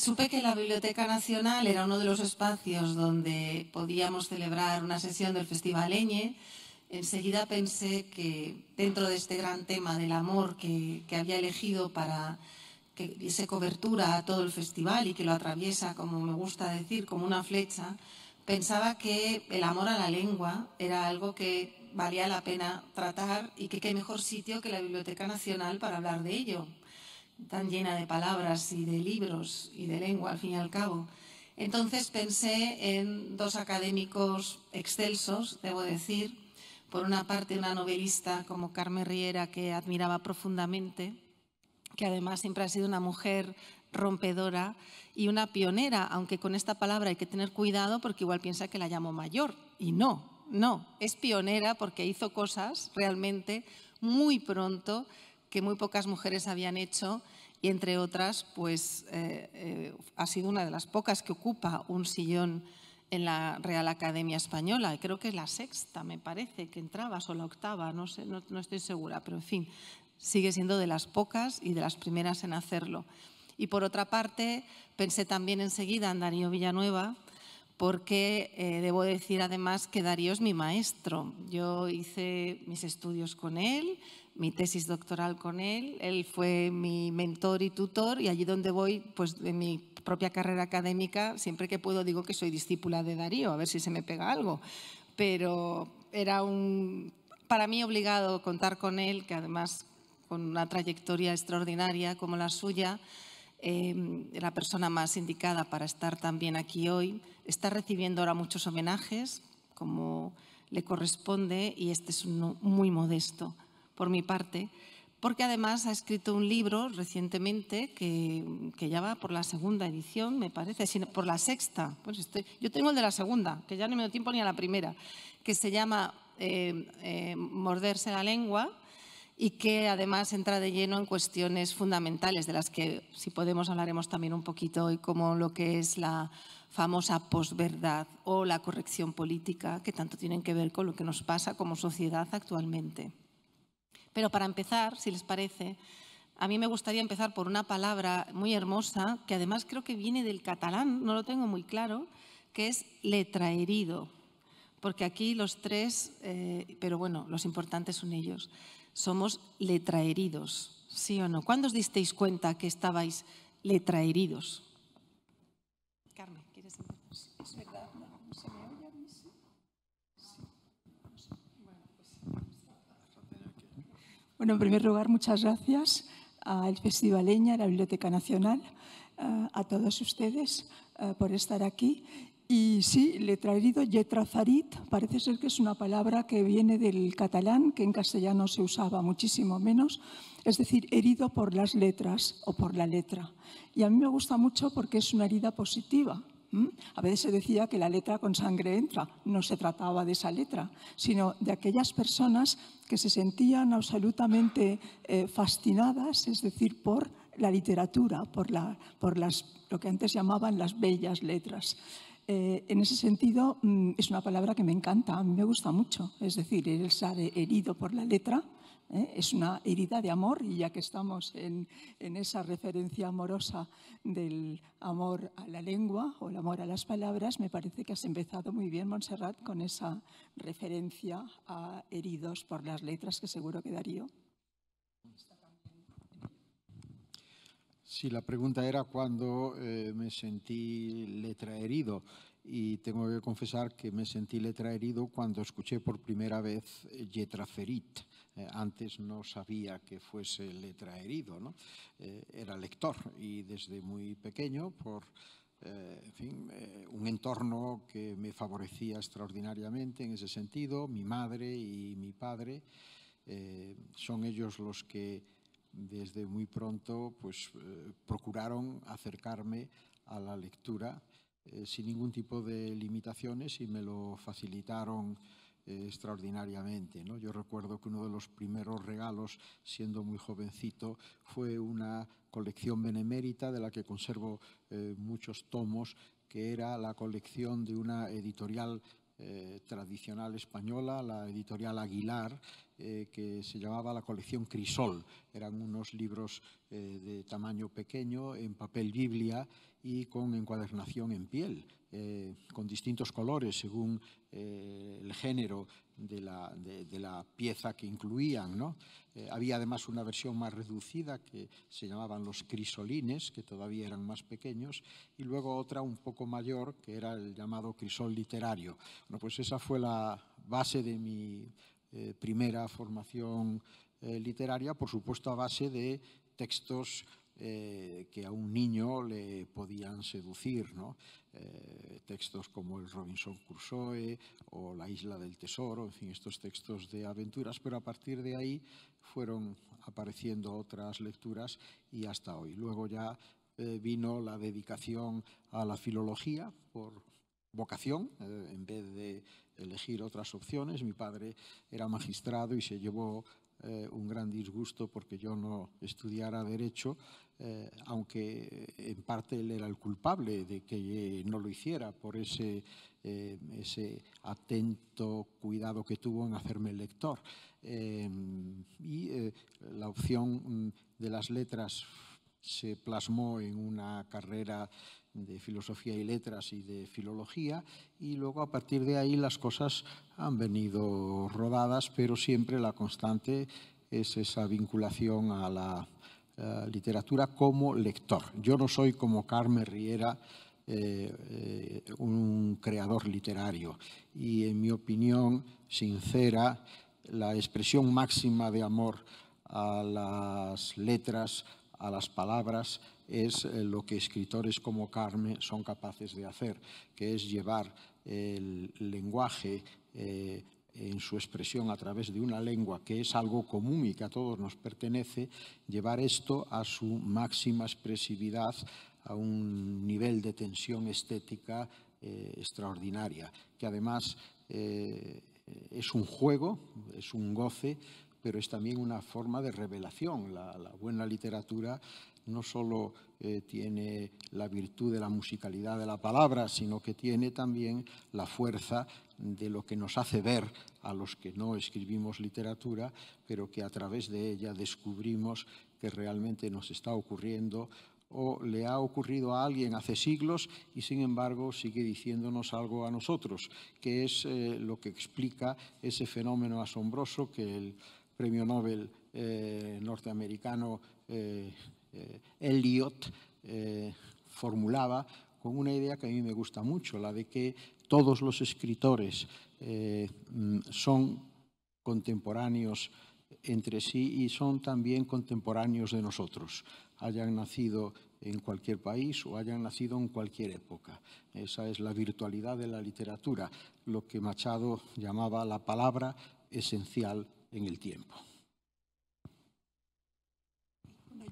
supe que la Biblioteca Nacional era uno de los espacios donde podíamos celebrar una sesión del Festival Eñe. Enseguida pensé que dentro de este gran tema del amor que había elegido para que diese cobertura a todo el festival y que lo atraviesa, como me gusta decir, como una flecha, pensaba que el amor a la lengua era algo que valía la pena tratar y que qué mejor sitio que la Biblioteca Nacional para hablar de ello, tan llena de palabras y de libros y de lengua, al fin y al cabo. Entonces pensé en dos académicos excelsos, debo decir. Por una parte, una novelista como Carme Riera, que admiraba profundamente, que además siempre ha sido una mujer rompedora y una pionera, aunque con esta palabra hay que tener cuidado porque igual piensa que la llamo mayor. Y no, es pionera porque hizo cosas realmente muy pronto que muy pocas mujeres habían hecho y, entre otras, pues ha sido una de las pocas que ocupa un sillón en la Real Academia Española. Creo que es la sexta, me parece, que entrabas, o la octava, no sé, no estoy segura, pero en fin, sigue siendo de las pocas y de las primeras en hacerlo. Y por otra parte, pensé también enseguida en Darío Villanueva, porque debo decir además que Darío es mi maestro. Yo hice mis estudios con él, mi tesis doctoral con él fue mi mentor y tutor, y allí donde voy, pues en mi propia carrera académica, siempre que puedo digo que soy discípula de Darío, a ver si se me pega algo. Pero era para mí obligado contar con él, que además con una trayectoria extraordinaria como la suya, la persona más indicada para estar también aquí hoy. Está recibiendo ahora muchos homenajes, como le corresponde, y este es uno muy modesto por mi parte, porque además ha escrito un libro recientemente que ya va por la segunda edición, me parece, por la sexta. Pues yo tengo el de la segunda, que ya no me dio tiempo ni a la primera, que se llama Morderse la lengua, y que además entra de lleno en cuestiones fundamentales de las que, si podemos, hablaremos también un poquito hoy, como lo que es la famosa posverdad o la corrección política, que tanto tienen que ver con lo que nos pasa como sociedad actualmente. Pero para empezar, si les parece, a mí me gustaría empezar por una palabra muy hermosa, que además creo que viene del catalán, no lo tengo muy claro, que es letraherido. Porque aquí los tres, pero bueno, los importantes son ellos, somos letraheridos, ¿sí o no? ¿Cuándo os disteis cuenta que estabais letraheridos? Carmen, ¿quieres decir? Es verdad, ¿no se me oye a mí? Sí. Bueno, en primer lugar, muchas gracias al Festival Eñe, a la Biblioteca Nacional, a todos ustedes por estar aquí. Y sí, letraherido, lletrazarit, parece ser que es una palabra que viene del catalán, que en castellano se usaba muchísimo menos, es decir, herido por las letras o por la letra. Y a mí me gusta mucho porque es una herida positiva. A veces se decía que la letra con sangre entra. No se trataba de esa letra, sino de aquellas personas que se sentían absolutamente fascinadas, es decir, por la literatura, por lo que antes llamaban las bellas letras. En ese sentido, es una palabra que me encanta, a mí me gusta mucho. Es decir, el estar herido por la letra es una herida de amor, y ya que estamos en esa referencia amorosa del amor a la lengua o el amor a las palabras, me parece que has empezado muy bien, Montserrat, con esa referencia a heridos por las letras, que seguro que Darío. Sí, la pregunta era cuándo me sentí letraherido, y tengo que confesar que me sentí letraherido cuando escuché por primera vez lletraferit. Antes no sabía que fuese letraherido, ¿no? Era lector, y desde muy pequeño, por en fin, un entorno que me favorecía extraordinariamente en ese sentido, mi madre y mi padre, son ellos los que desde muy pronto pues, procuraron acercarme a la lectura sin ningún tipo de limitaciones, y me lo facilitaron extraordinariamente, ¿no? Yo recuerdo que uno de los primeros regalos, siendo muy jovencito, fue una colección benemérita de la que conservo muchos tomos, que era la colección de una editorial tradicional española, la editorial Aguilar, que se llamaba la colección Crisol. Eran unos libros de tamaño pequeño, en papel biblia y con encuadernación en piel, con distintos colores según el género de la pieza que incluían, ¿no? Había además una versión más reducida que se llamaban los crisolines, que todavía eran más pequeños, y luego otra un poco mayor, que era el llamado crisol literario. Bueno, pues esa fue la base de mi primera formación literaria, por supuesto a base de textos que a un niño le podían seducir, ¿no? Textos como el Robinson Crusoe o La Isla del Tesoro, en fin, estos textos de aventuras, pero a partir de ahí fueron apareciendo otras lecturas y hasta hoy. Luego ya vino la dedicación a la filología por vocación, en vez de elegir otras opciones. Mi padre era magistrado y se llevó un gran disgusto porque yo no estudiara Derecho, aunque en parte él era el culpable de que no lo hiciera por ese atento cuidado que tuvo en hacerme lector. La opción de las letras se plasmó en una carrera de filosofía y letras y de filología, y luego a partir de ahí las cosas han venido rodadas, pero siempre la constante es esa vinculación a la literatura como lector. Yo no soy como Carme Riera, un creador literario, y en mi opinión sincera, la expresión máxima de amor a las letras, a las palabras, es lo que escritores como Carme son capaces de hacer, que es llevar el lenguaje en su expresión a través de una lengua que es algo común y que a todos nos pertenece, llevar esto a su máxima expresividad, a un nivel de tensión estética extraordinaria, que además es un juego, es un goce, pero es también una forma de revelación. La buena literatura no solo tiene la virtud de la musicalidad de la palabra, sino que tiene también la fuerza de lo que nos hace ver a los que no escribimos literatura, pero que a través de ella descubrimos que realmente nos está ocurriendo o le ha ocurrido a alguien hace siglos y, sin embargo, sigue diciéndonos algo a nosotros, que es lo que explica ese fenómeno asombroso que el premio Nobel norteamericano Eliot formulaba con una idea que a mí me gusta mucho, la de que todos los escritores son contemporáneos entre sí y son también contemporáneos de nosotros, hayan nacido en cualquier país o hayan nacido en cualquier época. Esa es la virtualidad de la literatura, lo que Machado llamaba la palabra esencial en el tiempo.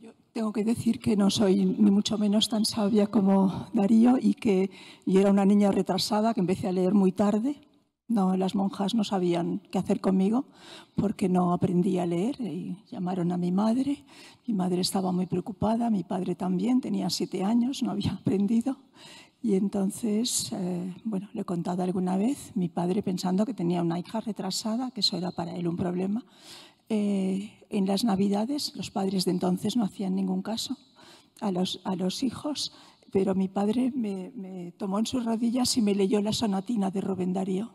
Yo tengo que decir que no soy ni mucho menos tan sabia como Darío y que yo era una niña retrasada que empecé a leer muy tarde. No, las monjas no sabían qué hacer conmigo porque no aprendí a leer y llamaron a mi madre. Mi madre estaba muy preocupada, mi padre también, tenía 7 años, no había aprendido. Y entonces, bueno, le he contado alguna vez, mi padre pensando que tenía una hija retrasada, que eso era para él un problema. En las Navidades, los padres de entonces no hacían ningún caso a los hijos, pero mi padre me tomó en sus rodillas y me leyó la sonatina de Rubén Darío.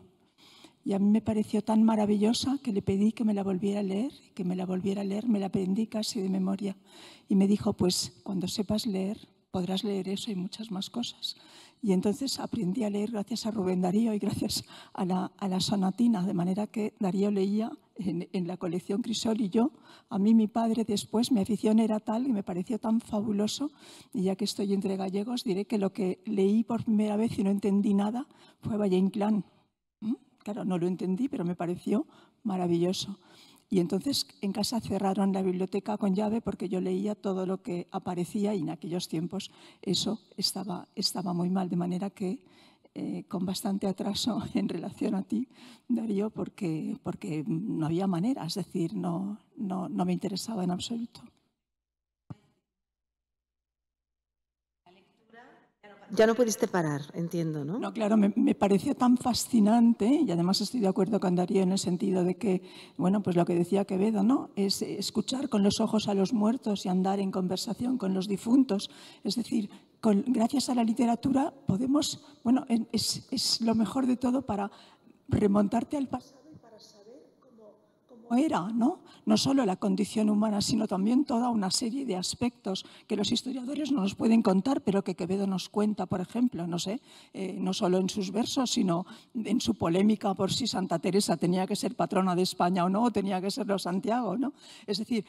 Y a mí me pareció tan maravillosa que le pedí que me la volviera a leer, me la aprendí casi de memoria. Y me dijo, pues cuando sepas leer, podrás leer eso y muchas más cosas. Y entonces aprendí a leer gracias a Rubén Darío y gracias a la sonatina, de manera que Darío leía en la colección Crisol y a mí mi padre después, mi afición era tal y me pareció tan fabuloso, y ya que estoy entre gallegos diré que lo que leí por primera vez y no entendí nada fue Valle Inclán. Claro, no lo entendí, pero me pareció maravilloso. Y entonces en casa cerraron la biblioteca con llave porque yo leía todo lo que aparecía y en aquellos tiempos eso estaba muy mal, de manera que con bastante atraso en relación a ti, Darío, porque no había manera, es decir, no me interesaba en absoluto. La lectura, claro, ya no pudiste parar, entiendo, ¿no? No, claro, me pareció tan fascinante y además estoy de acuerdo con Darío en el sentido de que, bueno, pues lo que decía Quevedo, ¿no? Es escuchar con los ojos a los muertos y andar en conversación con los difuntos. Es decir, gracias a la literatura podemos, bueno, es lo mejor de todo para remontarte al pasado y para saber cómo era, ¿no? No solo la condición humana, sino también toda una serie de aspectos que los historiadores no nos pueden contar, pero que Quevedo nos cuenta, por ejemplo, no sé, no solo en sus versos, sino en su polémica por si Santa Teresa tenía que ser patrona de España o no, o tenía que serlo Santiago, ¿no? Es decir,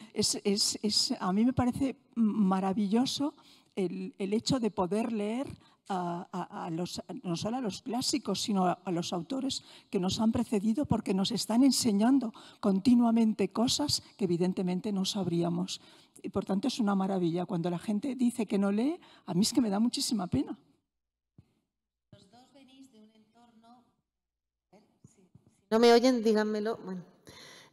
a mí me parece maravilloso el hecho de poder leer no solo a los clásicos, sino a los autores que nos han precedido, porque nos están enseñando continuamente cosas que evidentemente no sabríamos. Y por tanto es una maravilla. Cuando la gente dice que no lee, a mí es que me da muchísima pena. Los dos venís de un entorno... Si no me oyen, díganmelo. Bueno.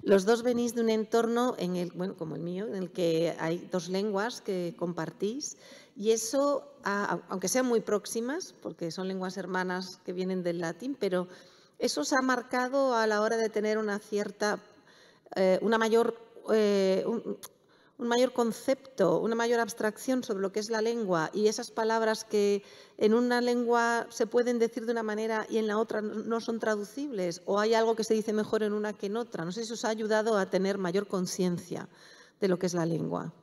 Los dos venís de un entorno, bueno, como el mío, en el que hay dos lenguas que compartís y eso, aunque sean muy próximas, porque son lenguas hermanas que vienen del latín, pero eso os ha marcado a la hora de tener una cierta, un mayor concepto, una mayor abstracción sobre lo que es la lengua y esas palabras que en una lengua se pueden decir de una manera y en la otra no son traducibles, o hay algo que se dice mejor en una que en otra. No sé si os ha ayudado a tener mayor conciencia de lo que es la lengua.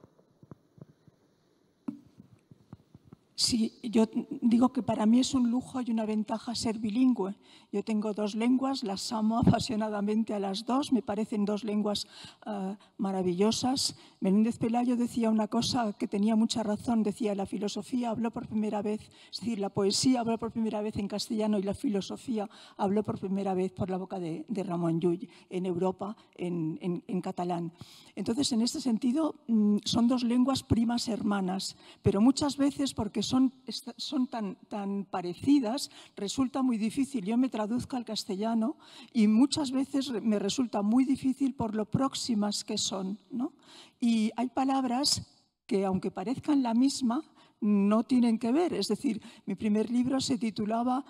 Sí, yo digo que para mí es un lujo y una ventaja ser bilingüe. Yo tengo dos lenguas, las amo apasionadamente a las dos, me parecen dos lenguas maravillosas. Menéndez Pelayo decía una cosa que tenía mucha razón, decía: la filosofía habló por primera vez, es decir, la poesía habló por primera vez en castellano y la filosofía habló por primera vez por la boca de Ramon Llull en Europa, en catalán. Entonces, en este sentido, son dos lenguas primas hermanas, pero muchas veces, porque son tan parecidas, resulta muy difícil. Yo me traduzco al castellano y muchas veces me resulta muy difícil por lo próximas que son, ¿no? Y hay palabras que, aunque parezcan la misma, no tienen que ver. Es decir, mi primer libro se titulaba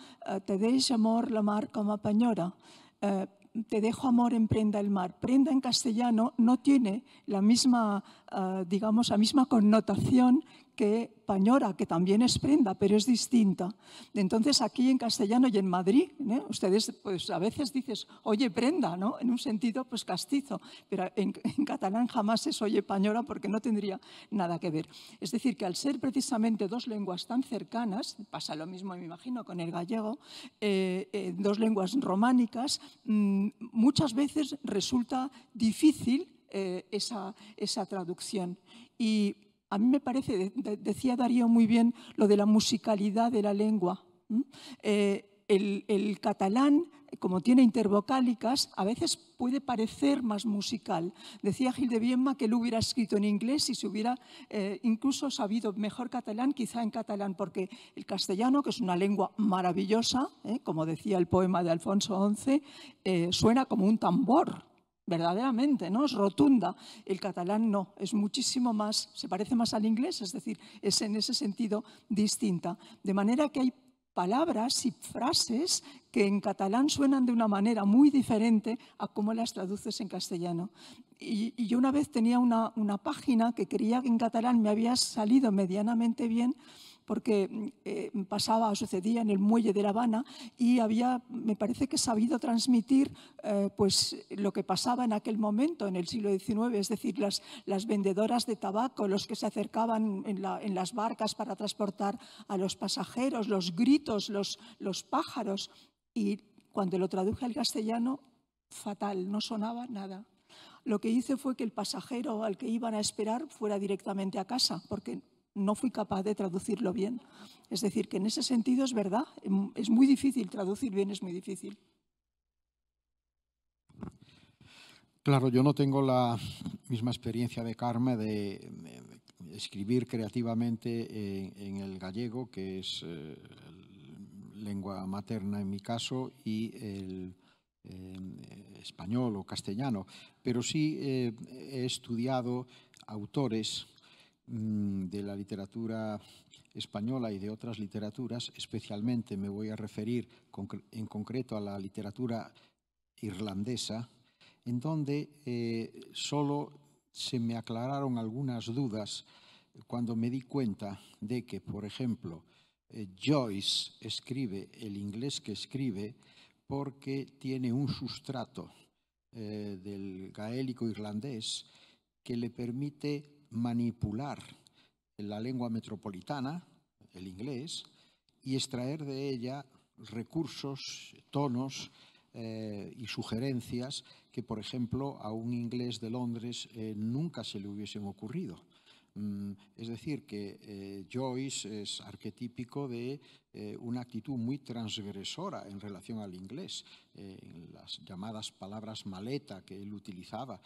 Te deix amor la mar com a penyora. Te dejo amor en prenda el mar. Prenda en castellano no tiene la misma, digamos, la misma connotación que pañora, que también es prenda, pero es distinta. Entonces, aquí en castellano y en Madrid, ustedes pues a veces dices, oye, prenda, ¿no? En un sentido pues castizo, pero en catalán jamás es oye, pañora, porque no tendría nada que ver. Es decir, que al ser precisamente dos lenguas tan cercanas, pasa lo mismo, me imagino, con el gallego, dos lenguas románicas, muchas veces resulta difícil esa traducción. Y a mí me parece, decía Darío muy bien, lo de la musicalidad de la lengua. El catalán, como tiene intervocálicas, a veces puede parecer más musical. Decía Gil de Biedma que él hubiera escrito en inglés y se hubiera incluso sabido mejor catalán, quizá en catalán, porque el castellano, que es una lengua maravillosa, como decía el poema de Alfonso XI, suena como un tambor. Verdaderamente, ¿no? Es rotunda. El catalán no, es muchísimo más, se parece más al inglés, es decir, es en ese sentido distinta. De manera que hay palabras y frases que en catalán suenan de una manera muy diferente a cómo las traduces en castellano. Y yo una vez tenía una página que creía que en catalán me había salido medianamente bien, porque sucedía en el muelle de La Habana y me parece que sabido transmitir pues lo que pasaba en aquel momento, en el siglo XIX, es decir, las vendedoras de tabaco, los que se acercaban en las barcas para transportar a los pasajeros, los gritos, los pájaros. Y cuando lo traduje al castellano, fatal, no sonaba nada. Lo que hice fue que el pasajero al que iban a esperar fuera directamente a casa, porque no fui capaz de traducirlo bien. Es decir, que en ese sentido es verdad, es muy difícil, traducir bien es muy difícil. Claro, yo no tengo la misma experiencia de Carme de escribir creativamente en el gallego, que es lengua materna en mi caso, y el español o castellano, pero sí he estudiado autores de la literatura española y de otras literaturas. Especialmente me voy a referir en concreto a la literatura irlandesa, en donde solo se me aclararon algunas dudas cuando me di cuenta de que, por ejemplo, Joyce escribe el inglés que escribe porque tiene un sustrato del gaélico irlandés que le permite manipular la lengua metropolitana, el inglés, y extraer de ella recursos, tonos y sugerencias que, por ejemplo, a un inglés de Londres nunca se le hubiesen ocurrido. Es decir, que Joyce es arquetípico de una actitud muy transgresora en relación al inglés, las llamadas palabras maleta que él utilizaba,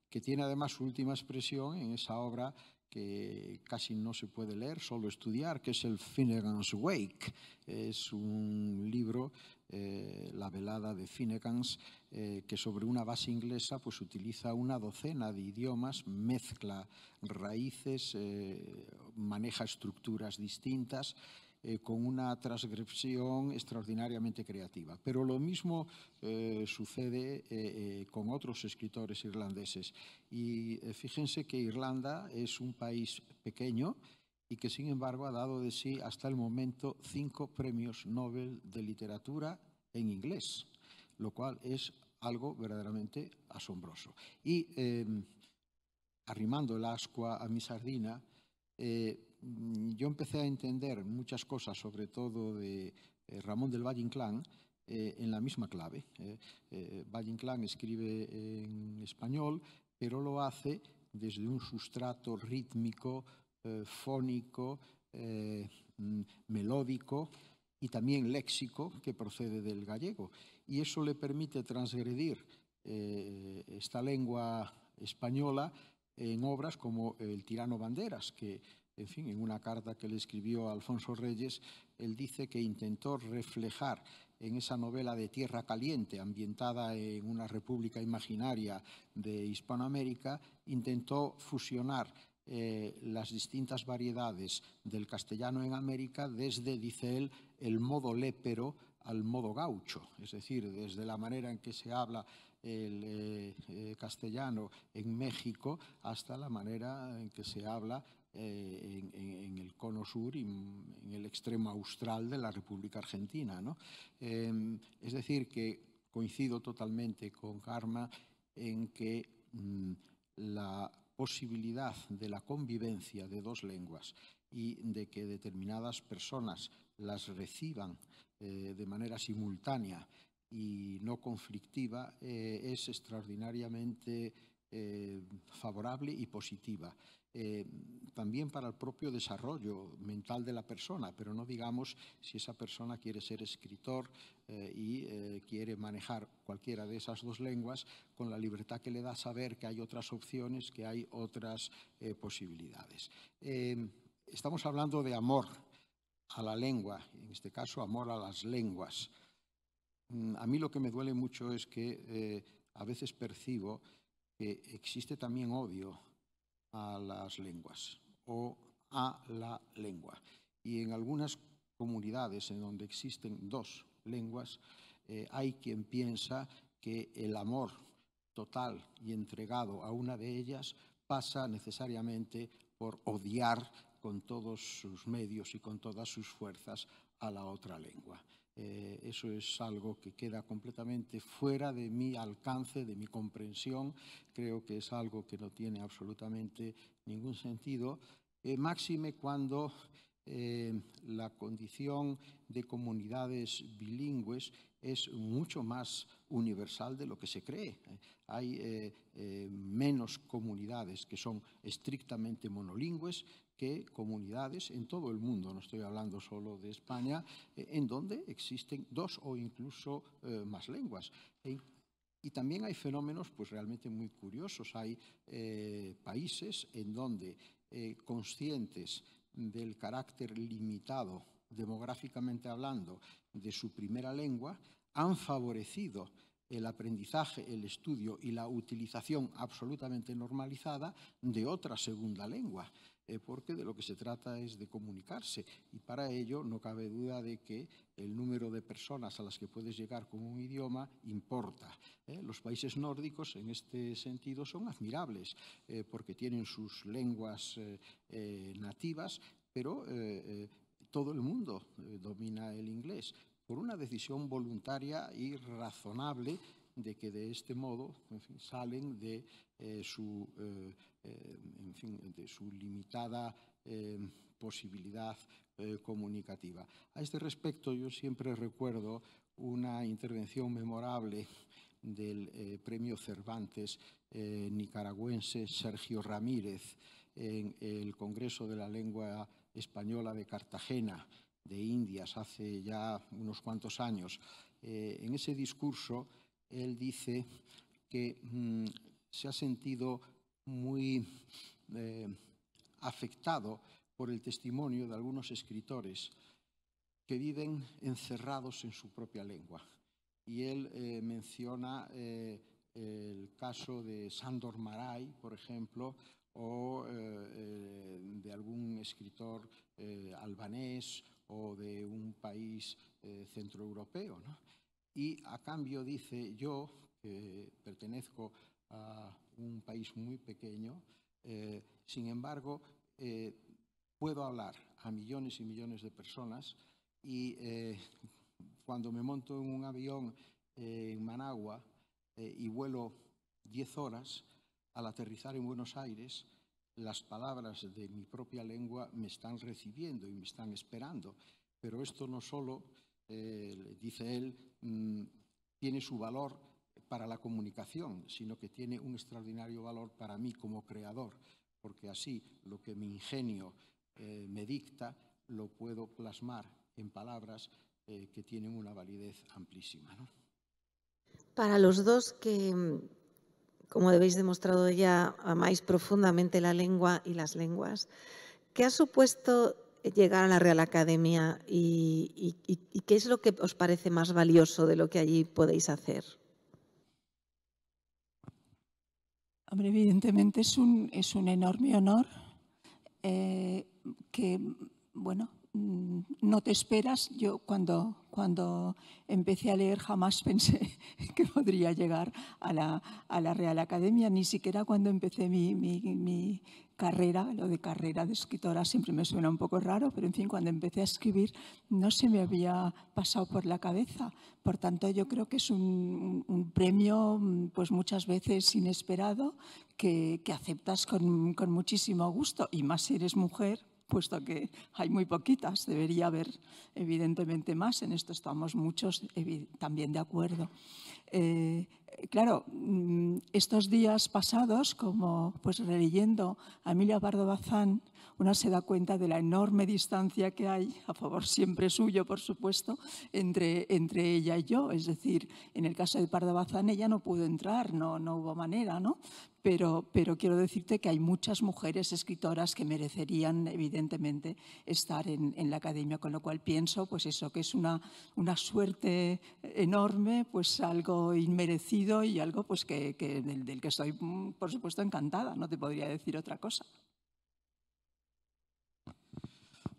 que tiene además su última expresión en esa obra que casi no se puede leer, solo estudiar, que es el Finnegan's Wake. Es un libro, La velada de Finnegans, que sobre una base inglesa pues utiliza una docena de idiomas, mezcla raíces, maneja estructuras distintas, con una transgresión extraordinariamente creativa. Pero lo mismo sucede con otros escritores irlandeses. Y fíjense que Irlanda es un país pequeño y que, sin embargo, ha dado de sí hasta el momento 5 premios Nobel de literatura en inglés, lo cual es algo verdaderamente asombroso. Y arrimando el ascua a mi sardina, yo empecé a entender muchas cosas, sobre todo de Ramón del Valle Inclán, en la misma clave. Valle Inclán escribe en español, pero lo hace desde un sustrato rítmico, fónico, melódico y también léxico que procede del gallego. Y eso le permite transgredir esta lengua española en obras como El tirano Banderas, que, en fin, en una carta que le escribió a Alfonso Reyes, él dice que intentó reflejar en esa novela de Tierra Caliente, ambientada en una república imaginaria de Hispanoamérica, intentó fusionar las distintas variedades del castellano en América desde, dice él, el modo lépero al modo gaucho, es decir, desde la manera en que se habla el castellano en México hasta la manera en que se habla en el cono sur y en el extremo austral de la República Argentina, ¿no? Es decir, que coincido totalmente con Karma en que la posibilidad de la convivencia de dos lenguas y de que determinadas personas las reciban de manera simultánea y no conflictiva es extraordinariamente favorable y positiva. También para el propio desarrollo mental de la persona, pero no digamos si esa persona quiere ser escritor y quiere manejar cualquiera de esas dos lenguas, con la libertad que le da saber que hay otras opciones, que hay otras posibilidades. Estamos hablando de amor a la lengua, en este caso amor a las lenguas. A mí lo que me duele mucho es que a veces percibo que existe también odio a las lenguas o a la lengua. Y en algunas comunidades en donde existen dos lenguas, hay quien piensa que el amor total y entregado a una de ellas pasa necesariamente por odiar con todos sus medios y con todas sus fuerzas a la otra lengua. Eso es algo que queda completamente fuera de mi alcance, de mi comprensión. Creo que es algo que no tiene absolutamente ningún sentido, máxime cuando la condición de comunidades bilingües es mucho más universal de lo que se cree. Hay menos comunidades que son estrictamente monolingües que comunidades en todo el mundo, no estoy hablando solo de España, en donde existen dos o incluso más lenguas. Y también hay fenómenos pues realmente muy curiosos. Hay países en donde conscientes del carácter limitado, demográficamente hablando, de su primera lengua, han favorecido el aprendizaje, el estudio y la utilización absolutamente normalizada de otra segunda lengua. porque de lo que se trata es de comunicarse y para ello no cabe duda de que el número de personas a las que puedes llegar con un idioma importa. Los países nórdicos en este sentido son admirables porque tienen sus lenguas nativas, pero todo el mundo domina el inglés por una decisión voluntaria y razonable de que de este modo, en fin, salen de su limitada posibilidad comunicativa. A este respecto, yo siempre recuerdo una intervención memorable del premio Cervantes nicaragüense Sergio Ramírez en el Congreso de la Lengua Española de Cartagena, de Indias, hace ya unos cuantos años. En ese discurso, él dice que se ha sentido muy afectado por el testimonio de algunos escritores que viven encerrados en su propia lengua. Y él menciona el caso de Sándor Márai, por ejemplo, o de algún escritor albanés o de un país centroeuropeo, ¿no? Y a cambio dice, yo, que pertenezco a un país muy pequeño, sin embargo, puedo hablar a millones y millones de personas y cuando me monto en un avión en Managua y vuelo 10 horas, al aterrizar en Buenos Aires, las palabras de mi propia lengua me están recibiendo y me están esperando. Pero esto no solo, dice él, tiene su valor para la comunicación, sino que tiene un extraordinario valor para mí como creador, porque así lo que mi ingenio me dicta lo puedo plasmar en palabras que tienen una validez amplísima, ¿no? Para los dos que, como habéis demostrado ya, amáis profundamente la lengua y las lenguas, ¿qué ha supuesto llegar a la Real Academia y qué es lo que os parece más valioso de lo que allí podéis hacer? Hombre, evidentemente es un enorme honor que, bueno, no te esperas. Yo cuando empecé a leer jamás pensé que podría llegar a la Real Academia, ni siquiera cuando empecé mi carrera. Lo de carrera de escritora siempre me suena un poco raro, pero en fin, cuando empecé a escribir no se me había pasado por la cabeza. Por tanto, yo creo que es un premio pues muchas veces inesperado que aceptas con muchísimo gusto, y más si eres mujer, puesto que hay muy poquitas, debería haber evidentemente más, en esto estamos muchos también de acuerdo. Claro, estos días pasados, como pues releyendo a Emilia Pardo Bazán, uno se da cuenta de la enorme distancia que hay, a favor siempre suyo, por supuesto, entre ella y yo. Es decir, en el caso de Pardo Bazán ella no pudo entrar, no hubo manera, ¿no? Pero quiero decirte que hay muchas mujeres escritoras que merecerían, evidentemente, estar en la Academia, con lo cual pienso, pues eso, que es una suerte enorme, pues algo inmerecido y algo pues del que estoy, por supuesto, encantada. No te podría decir otra cosa.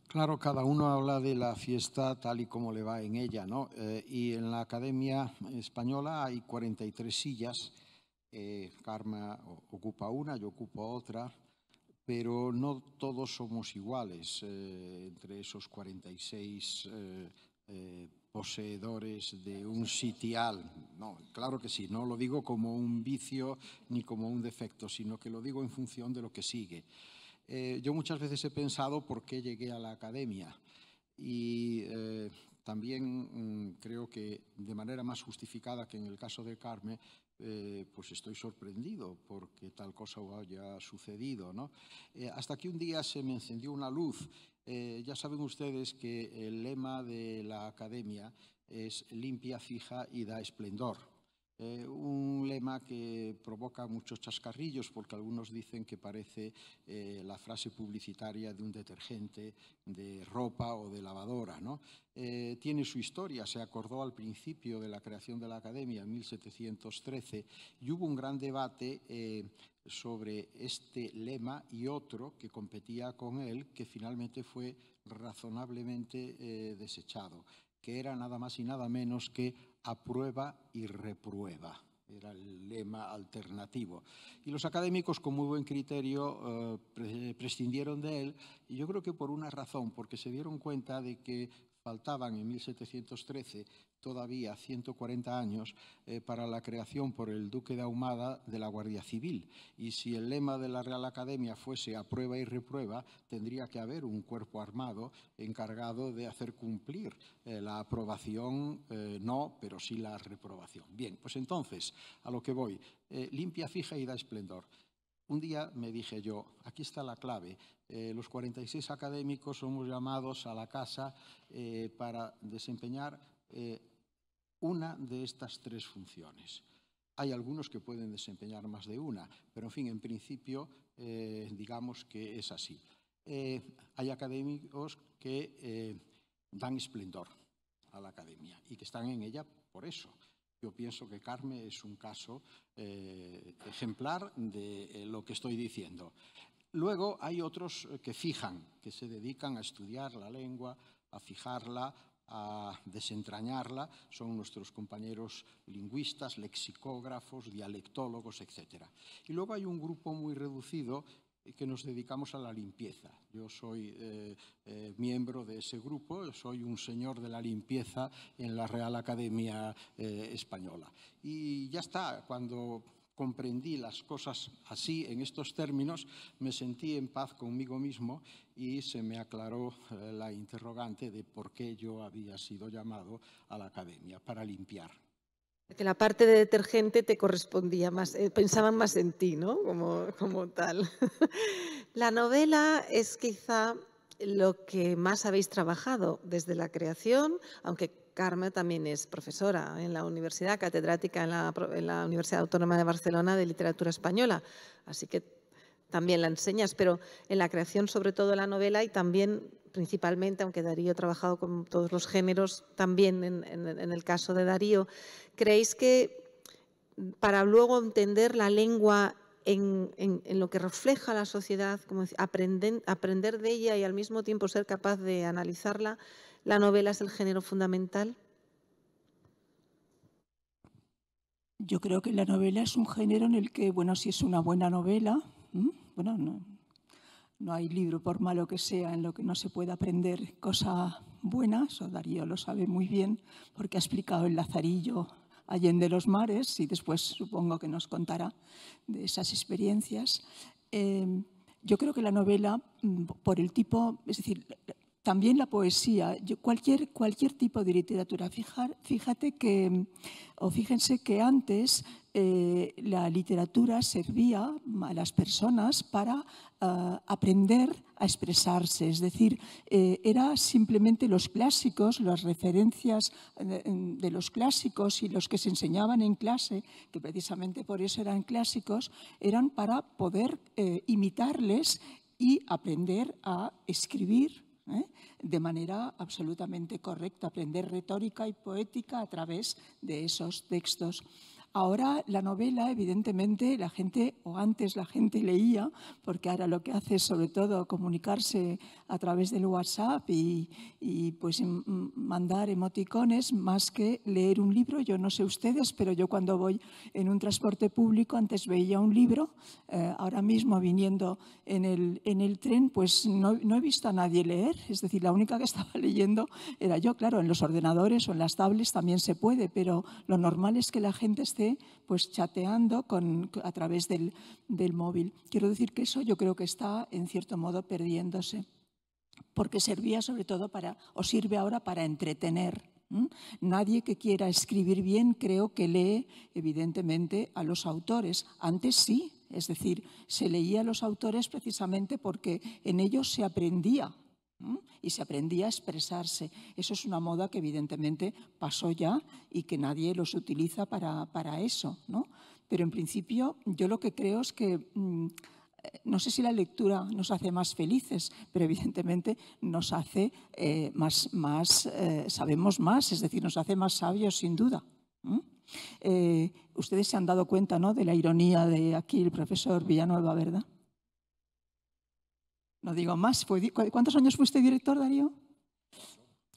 Claro, cada uno habla de la fiesta tal y como le va en ella, ¿no? Y en la Academia Española hay 43 sillas. Karma ocupa una, yo ocupo otra, pero no todos somos iguales entre esos 46 poseedores de un sitial. No, claro que sí, no lo digo como un vicio ni como un defecto, sino que lo digo en función de lo que sigue. Yo muchas veces he pensado por qué llegué a la Academia y también creo que de manera más justificada que en el caso de Carme, pues estoy sorprendido porque tal cosa haya sucedido, ¿no? Hasta que un día se me encendió una luz. Ya saben ustedes que el lema de la Academia es limpia, fija y da esplendor. Un lema que provoca muchos chascarrillos porque algunos dicen que parece la frase publicitaria de un detergente, de ropa o de lavadora, ¿no? Tiene su historia, se acordó al principio de la creación de la Academia en 1713 y hubo un gran debate sobre este lema y otro que competía con él, que finalmente fue razonablemente desechado, que era nada más y nada menos que aprueba y reprueba. Era el lema alternativo. Y los académicos, con muy buen criterio, prescindieron de él, y yo creo que por una razón, porque se dieron cuenta de que faltaban en 1713 todavía 140 años para la creación por el duque de Ahumada de la Guardia Civil. Y si el lema de la Real Academia fuese aprueba y reprueba, tendría que haber un cuerpo armado encargado de hacer cumplir la aprobación, no, pero sí la reprobación. Bien, pues entonces, a lo que voy, limpia, fija y da esplendor. Un día me dije yo, aquí está la clave, los 46 académicos somos llamados a la casa para desempeñar una de estas tres funciones. Hay algunos que pueden desempeñar más de una, pero en fin, en principio, digamos que es así. Hay académicos que dan esplendor a la academia y que están en ella por eso. Yo pienso que Carme es un caso ejemplar de lo que estoy diciendo. Luego hay otros que fijan, que se dedican a estudiar la lengua, a fijarla, a desentrañarla. Son nuestros compañeros lingüistas, lexicógrafos, dialectólogos, etc. Y luego hay un grupo muy reducido que nos dedicamos a la limpieza. Yo soy miembro de ese grupo, soy un señor de la limpieza en la Real Academia Española. Y ya está, cuando comprendí las cosas así, en estos términos, me sentí en paz conmigo mismo y se me aclaró la interrogante de por qué yo había sido llamado a la Academia, para limpiar. Que la parte de detergente te correspondía más, pensaban más en ti, ¿no? Como tal. La novela es quizá lo que más habéis trabajado desde la creación, aunque Carme también es profesora en la universidad, catedrática en la Universidad Autónoma de Barcelona de Literatura Española, así que también la enseñas, pero en la creación sobre todo de la novela y también principalmente, aunque Darío ha trabajado con todos los géneros, también en el caso de Darío, ¿creéis que para luego entender la lengua en lo que refleja la sociedad, como aprender de ella y al mismo tiempo ser capaz de analizarla, la novela es el género fundamental? Yo creo que la novela es un género en el que, bueno, si es una buena novela, bueno, no hay libro, por malo que sea, en lo que no se pueda aprender cosas buenas, o Darío lo sabe muy bien, porque ha explicado el Lazarillo Allende los mares, y después supongo que nos contará de esas experiencias. Yo creo que la novela, por el tipo, es decir, también la poesía, cualquier tipo de literatura, fíjense que antes la literatura servía a las personas para aprender a expresarse, es decir, era simplemente los clásicos, las referencias de los clásicos y los que se enseñaban en clase, que precisamente por eso eran clásicos, eran para poder imitarles y aprender a escribir de manera absolutamente correcta, aprender retórica y poética a través de esos textos. Ahora la novela, evidentemente, la gente, o antes la gente leía, porque ahora lo que hace es sobre todo comunicarse a través del WhatsApp y pues mandar emoticones más que leer un libro. Yo no sé ustedes, pero yo cuando voy en un transporte público antes veía un libro, ahora mismo viniendo en el tren, pues no he visto a nadie leer, es decir, la única que estaba leyendo era yo. Claro, en los ordenadores o en las tablets también se puede, pero lo normal es que la gente esté pues chateando a través del móvil. Quiero decir que eso yo creo que está en cierto modo perdiéndose, porque servía sobre todo o sirve ahora para entretener. Nadie que quiera escribir bien creo que lee evidentemente a los autores. Antes sí, es decir, se leía a los autores precisamente porque en ellos se aprendía. y se aprendía a expresarse. Eso es una moda que evidentemente pasó ya y que nadie los utiliza para eso, ¿no? Pero en principio yo lo que creo es que no sé si la lectura nos hace más felices, pero evidentemente nos hace sabemos más, es decir, nos hace más sabios sin duda. Ustedes se han dado cuenta, ¿no?, de la ironía de aquí el profesor Villanueva, ¿verdad? No digo más. ¿Cuántos años fuiste director, Darío?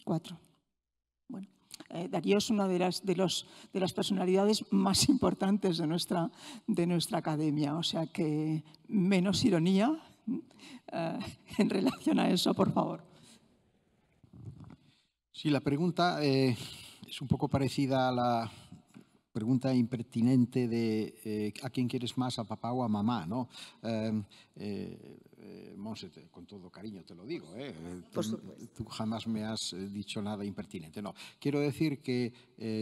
4. Bueno, Darío es una de las personalidades más importantes de nuestra academia, o sea que menos ironía en relación a eso, por favor. Sí, la pregunta es un poco parecida a la pregunta impertinente de ¿a quién quieres más, a papá o a mamá? ¿No? Monse, con todo cariño te lo digo, tú jamás me has dicho nada impertinente. No, quiero decir que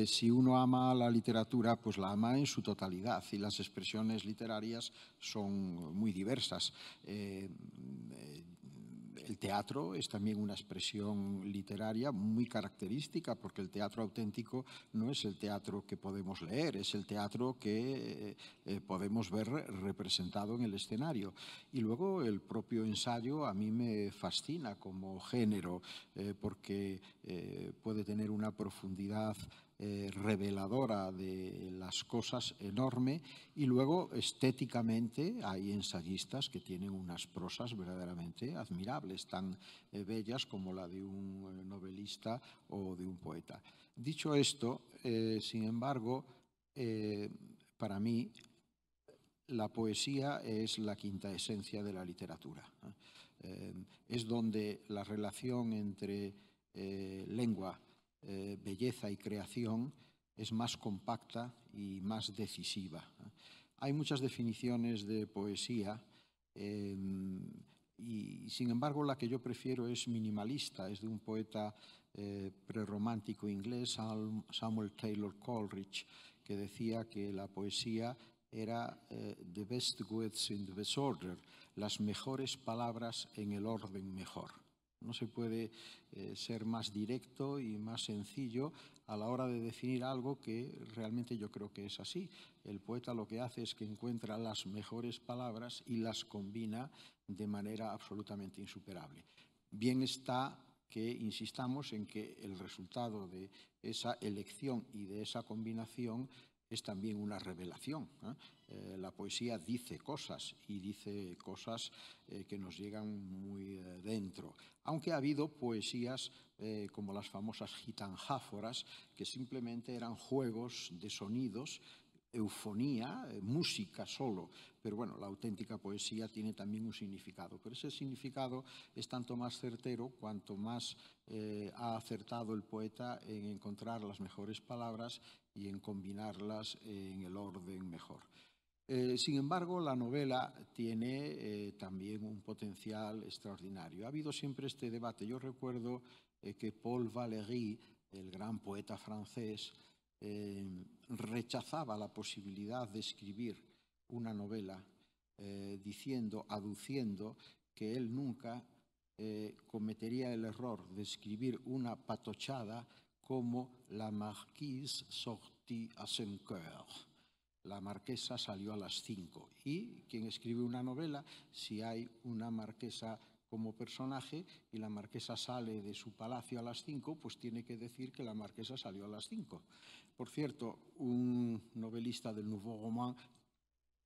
si uno ama la literatura, pues la ama en su totalidad y las expresiones literarias son muy diversas. El teatro es también una expresión literaria muy característica, porque el teatro auténtico no es el teatro que podemos leer, es el teatro que podemos ver representado en el escenario. Y luego el propio ensayo a mí me fascina como género, porque puede tener una profundidad reveladora de las cosas enorme, y luego estéticamente hay ensayistas que tienen unas prosas verdaderamente admirables, tan bellas como la de un novelista o de un poeta. Dicho esto, sin embargo, para mí la poesía es la quinta esencia de la literatura. Es donde la relación entre lengua, belleza y creación es más compacta y más decisiva. Hay muchas definiciones de poesía y, sin embargo, la que yo prefiero es minimalista. Es de un poeta prerromántico inglés, Samuel Taylor Coleridge, que decía que la poesía era the best words in the best order, las mejores palabras en el orden mejor. No se puede ser más directo y más sencillo a la hora de definir algo que realmente yo creo que es así. El poeta lo que hace es que encuentra las mejores palabras y las combina de manera absolutamente insuperable. Bien está que insistamos en que el resultado de esa elección y de esa combinación es también una revelación. La poesía dice cosas y dice cosas que nos llegan muy dentro. Aunque ha habido poesías como las famosas gitanjáforas, que simplemente eran juegos de sonidos, eufonía, música solo. Pero bueno, la auténtica poesía tiene también un significado. Pero ese significado es tanto más certero cuanto más ha acertado el poeta en encontrar las mejores palabras y en combinarlas en el orden mejor. Sin embargo, la novela tiene también un potencial extraordinario. Ha habido siempre este debate. Yo recuerdo que Paul Valéry, el gran poeta francés, rechazaba la posibilidad de escribir una novela aduciendo que él nunca cometería el error de escribir una patochada como La marquise sortit à 5 heures. La marquesa salió a las 5. Y quien escribe una novela, si hay una marquesa como personaje y la marquesa sale de su palacio a las 5, pues tiene que decir que la marquesa salió a las 5. Por cierto, un novelista del Nouveau Roman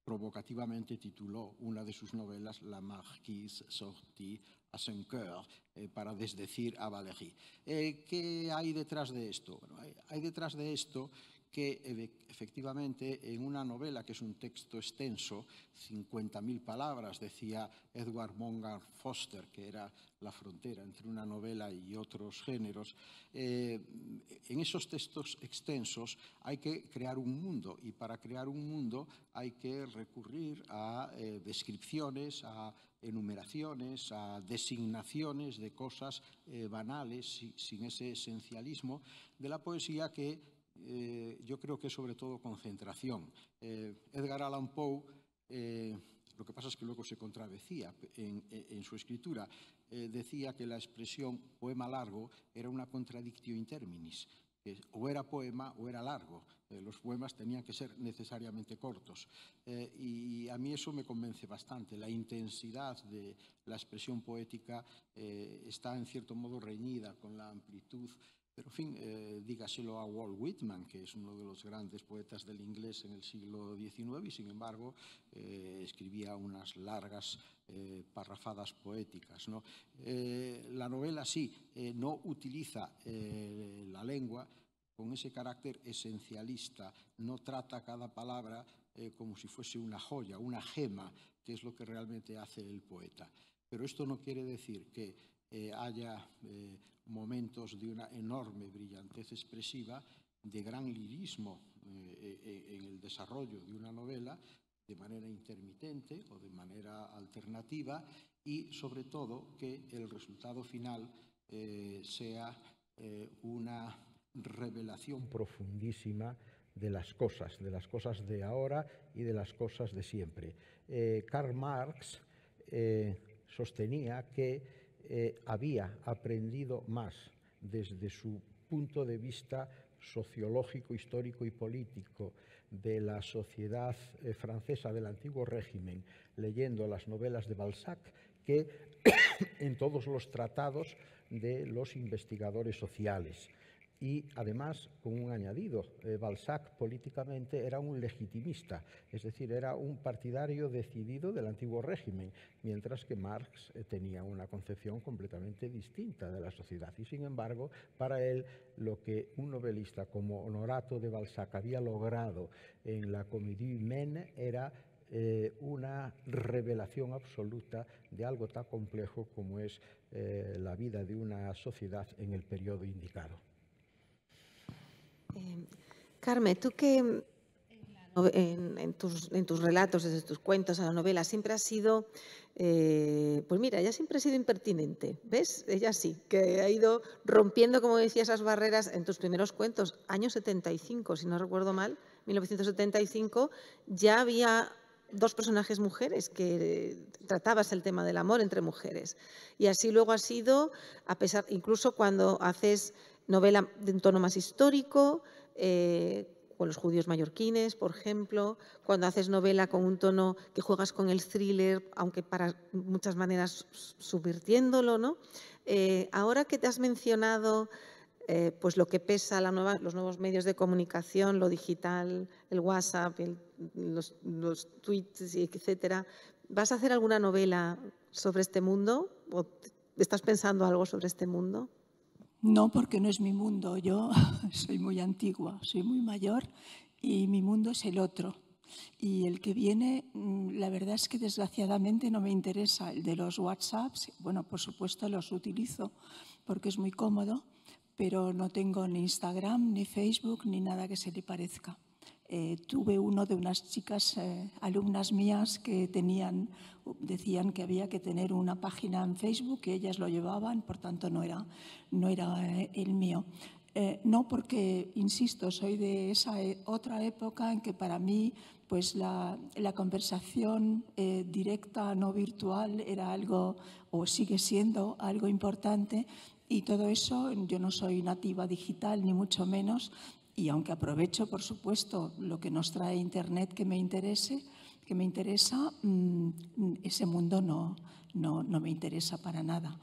provocativamente tituló una de sus novelas La marquise sortit à 5 heures, para desdecir a Valéry. ¿Qué hay detrás de esto? Bueno, hay detrás de esto que efectivamente en una novela que es un texto extenso, 50.000 palabras, decía Edward Mongar Foster, que era la frontera entre una novela y otros géneros, en esos textos extensos hay que crear un mundo, y para crear un mundo hay que recurrir a descripciones, a enumeraciones, a designaciones de cosas banales, sin ese esencialismo de la poesía que yo creo que es sobre todo concentración. Edgar Allan Poe, lo que pasa es que luego se contradecía en su escritura. decía que la expresión poema largo era una contradictio in terminis, que o era poema o era largo. Los poemas tenían que ser necesariamente cortos. Y a mí eso me convence bastante. La intensidad de la expresión poética está en cierto modo reñida con la amplitud. Pero, en fin, dígaselo a Walt Whitman, que es uno de los grandes poetas del inglés en el siglo XIX y, sin embargo, escribía unas largas parrafadas poéticas, ¿no? La novela sí, no utiliza la lengua con ese carácter esencialista, no trata cada palabra como si fuese una joya, una gema, que es lo que realmente hace el poeta. Pero esto no quiere decir que haya momentos de una enorme brillantez expresiva, de gran lirismo en el desarrollo de una novela, de manera intermitente o de manera alternativa, y sobre todo que el resultado final sea una revelación profundísima de las cosas de ahora y de las cosas de siempre. Karl Marx sostenía que había aprendido más desde su punto de vista sociológico, histórico y político de la sociedad francesa del antiguo régimen, leyendo las novelas de Balzac, que en todos los tratados de los investigadores sociales. Y además, con un añadido, Balzac políticamente era un legitimista, es decir, era un partidario decidido del antiguo régimen, mientras que Marx tenía una concepción completamente distinta de la sociedad. Y sin embargo, para él, lo que un novelista como Honorato de Balzac había logrado en la Comédie Humaine era una revelación absoluta de algo tan complejo como es la vida de una sociedad en el periodo indicado. Carme, tú que en tus relatos, desde tus cuentos a la novela, siempre has sido, pues mira, ella siempre ha sido impertinente, ¿ves? Ella sí, que ha ido rompiendo, como decía, esas barreras en tus primeros cuentos, año 75, si no recuerdo mal, 1975, ya había dos personajes mujeres que tratabas el tema del amor entre mujeres. Y así luego ha sido, a pesar, incluso cuando haces novela de un tono más histórico, con los judíos mallorquines, por ejemplo, cuando haces novela con un tono que juegas con el thriller, aunque para muchas maneras subvirtiéndolo, ¿no? Ahora que te has mencionado pues lo que pesa los nuevos medios de comunicación, lo digital, el WhatsApp, los tweets, etcétera, ¿vas a hacer alguna novela sobre este mundo? ¿O estás pensando algo sobre este mundo? No, porque no es mi mundo. Yo soy muy antigua, soy muy mayor y mi mundo es el otro. Y el que viene, la verdad es que desgraciadamente no me interesa. El de los WhatsApps, bueno, por supuesto los utilizo porque es muy cómodo, pero no tengo ni Instagram, ni Facebook, ni nada que se le parezca. Tuve uno de unas chicas, alumnas mías, que decían que había que tener una página en Facebook y ellas lo llevaban, por tanto no era el mío. No, porque, insisto, soy de esa otra época en que para mí pues la conversación directa, no virtual, era algo, o sigue siendo algo importante, y todo eso, yo no soy nativa digital, ni mucho menos, y aunque aprovecho, por supuesto, lo que nos trae Internet que me interesa, ese mundo no me interesa para nada.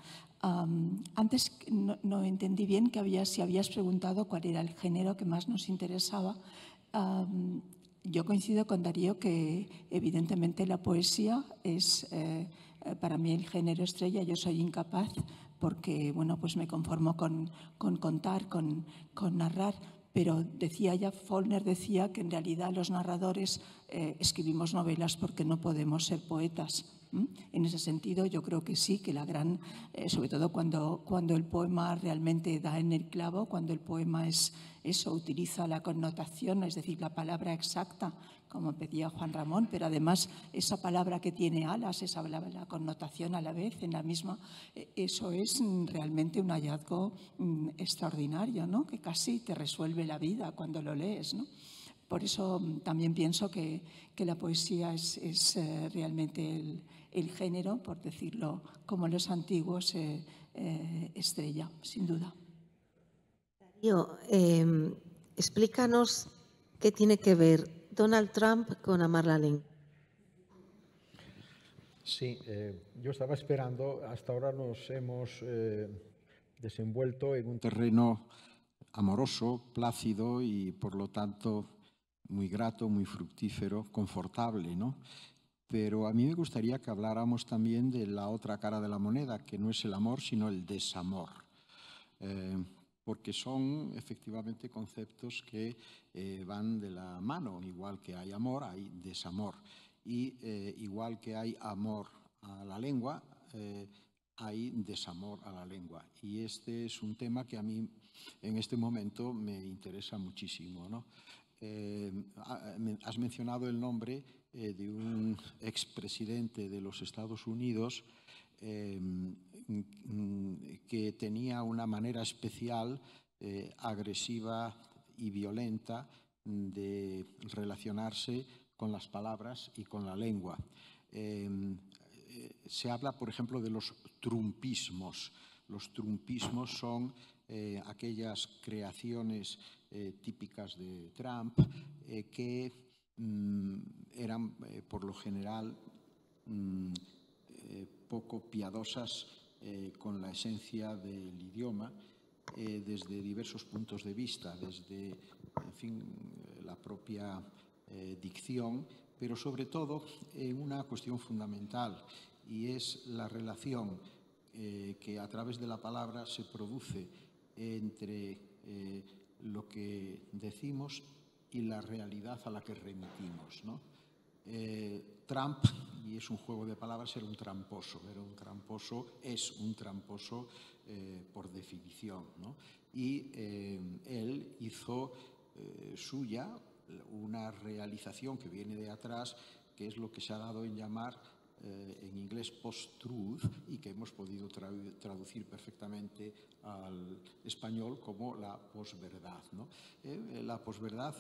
Antes no entendí bien si habías preguntado cuál era el género que más nos interesaba. Yo coincido con Darío que evidentemente la poesía es para mí el género estrella. Yo soy incapaz porque bueno, pues me conformo con contar, con narrar. Pero Faulkner decía que en realidad los narradores escribimos novelas porque no podemos ser poetas. En ese sentido, yo creo que sí, que sobre todo cuando el poema realmente da en el clavo, cuando el poema utiliza la connotación, es decir, la palabra exacta, como pedía Juan Ramón, pero además esa palabra que tiene alas, la connotación a la vez en la misma, eso es realmente un hallazgo extraordinario, ¿no? Que casi te resuelve la vida cuando lo lees, ¿no? Por eso también pienso que la poesía es realmente el género, por decirlo como los antiguos, estrella, sin duda. Darío, explícanos qué tiene que ver Donald Trump con amar la lengua. Sí, yo estaba esperando, hasta ahora nos hemos desenvuelto en un terreno amoroso, plácido y por lo tanto muy grato, muy fructífero, confortable, ¿no? Pero a mí me gustaría que habláramos también de la otra cara de la moneda, que no es el amor, sino el desamor. Porque son efectivamente conceptos que van de la mano. Igual que hay amor, hay desamor. Y igual que hay amor a la lengua, hay desamor a la lengua. Y este es un tema que a mí en este momento me interesa muchísimo, ¿no? Has mencionado el nombre de un expresidente de los Estados Unidos que tenía una manera especial, agresiva y violenta de relacionarse con las palabras y con la lengua. Se habla, por ejemplo, de los trumpismos. Los trumpismos son aquellas creaciones típicas de Trump que eran, por lo general, poco piadosas con la esencia del idioma desde diversos puntos de vista, desde, en fin, la propia dicción, pero sobre todo una cuestión fundamental, y es la relación que a través de la palabra se produce entre lo que decimos y la realidad a la que remitimos, ¿no? Trump, y es un juego de palabras, era un tramposo, es un tramposo por definición, ¿no? Y él hizo suya una realización que viene de atrás, que es lo que se ha dado en llamar en inglés post-truth y que hemos podido traducir perfectamente al español como la posverdad, ¿no? La posverdad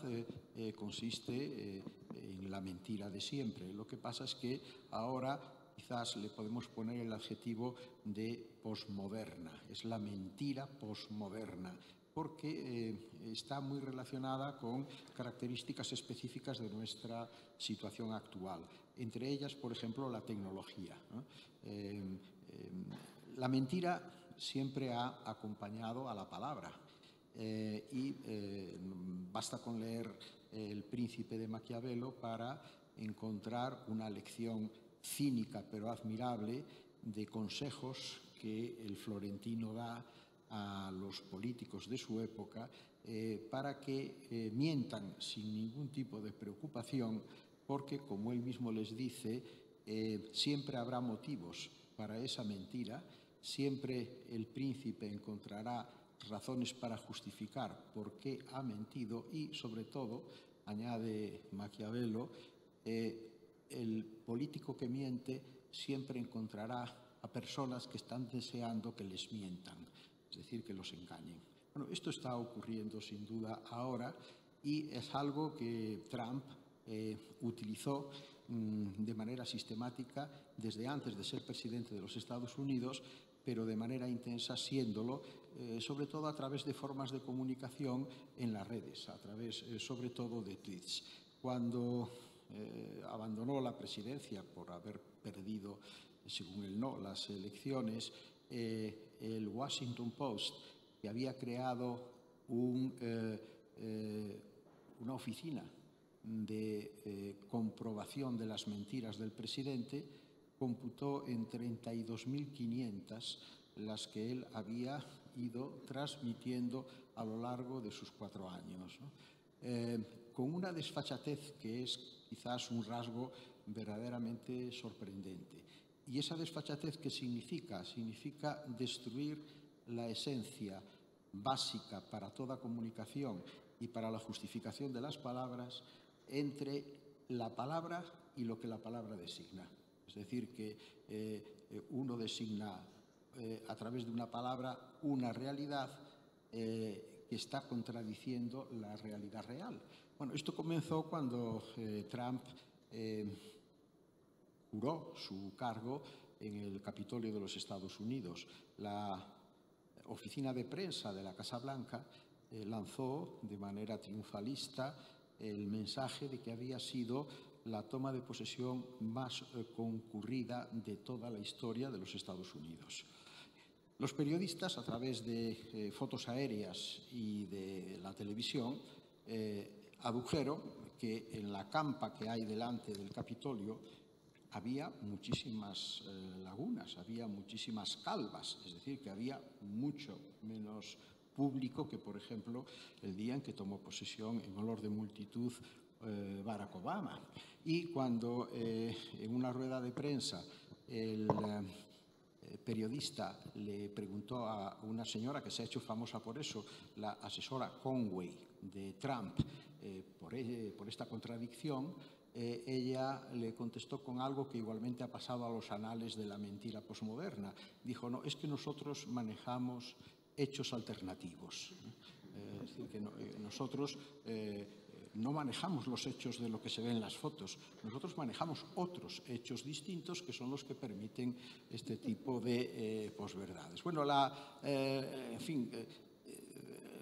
consiste en la mentira de siempre. Lo que pasa es que ahora quizás le podemos poner el adjetivo de posmoderna. Es la mentira posmoderna, porque está muy relacionada con características específicas de nuestra situación actual. Entre ellas, por ejemplo, la tecnología, ¿no? La mentira siempre ha acompañado a la palabra y basta con leer El Príncipe de Maquiavelo para encontrar una lección cínica pero admirable de consejos que el florentino da a los políticos de su época para que mientan sin ningún tipo de preocupación, porque, como él mismo les dice, siempre habrá motivos para esa mentira, siempre el príncipe encontrará razones para justificar por qué ha mentido y, sobre todo, añade Maquiavelo, el político que miente siempre encontrará a personas que están deseando que les mientan, es decir, que los engañen. Bueno, esto está ocurriendo sin duda ahora y es algo que Trump utilizó de manera sistemática desde antes de ser presidente de los Estados Unidos, pero de manera intensa siéndolo, sobre todo a través de formas de comunicación en las redes, a través sobre todo de tweets. Cuando abandonó la presidencia por haber perdido, según él no, las elecciones, el Washington Post, que había creado una oficina de comprobación de las mentiras del presidente, computó en 32.500 las que él había ido transmitiendo a lo largo de sus 4 años, ¿no? Con una desfachatez que es quizás un rasgo verdaderamente sorprendente. ¿Y esa desfachatez qué significa? Significa destruir la esencia básica para toda comunicación y para la justificación de las palabras entre la palabra y lo que la palabra designa. Es decir, que uno designa a través de una palabra una realidad que está contradiciendo la realidad real. Bueno, esto comenzó cuando Trump juró su cargo en el Capitolio de los Estados Unidos. La oficina de prensa de la Casa Blanca lanzó de manera triunfalista el mensaje de que había sido la toma de posesión más concurrida de toda la historia de los Estados Unidos. Los periodistas, a través de fotos aéreas y de la televisión, adujeron que en la campa que hay delante del Capitolio había muchísimas lagunas, había muchísimas calvas, es decir, que había mucho menos público que, por ejemplo, el día en que tomó posesión en olor de multitud Barack Obama. Y cuando en una rueda de prensa el periodista le preguntó a una señora que se ha hecho famosa por eso, la asesora Conway de Trump, por esta contradicción, ella le contestó con algo que igualmente ha pasado a los anales de la mentira posmoderna. Dijo, no, es que nosotros manejamos hechos alternativos. Es decir, que nosotros no manejamos los hechos de lo que se ve en las fotos, nosotros manejamos otros hechos distintos que son los que permiten este tipo de posverdades. Bueno, en fin,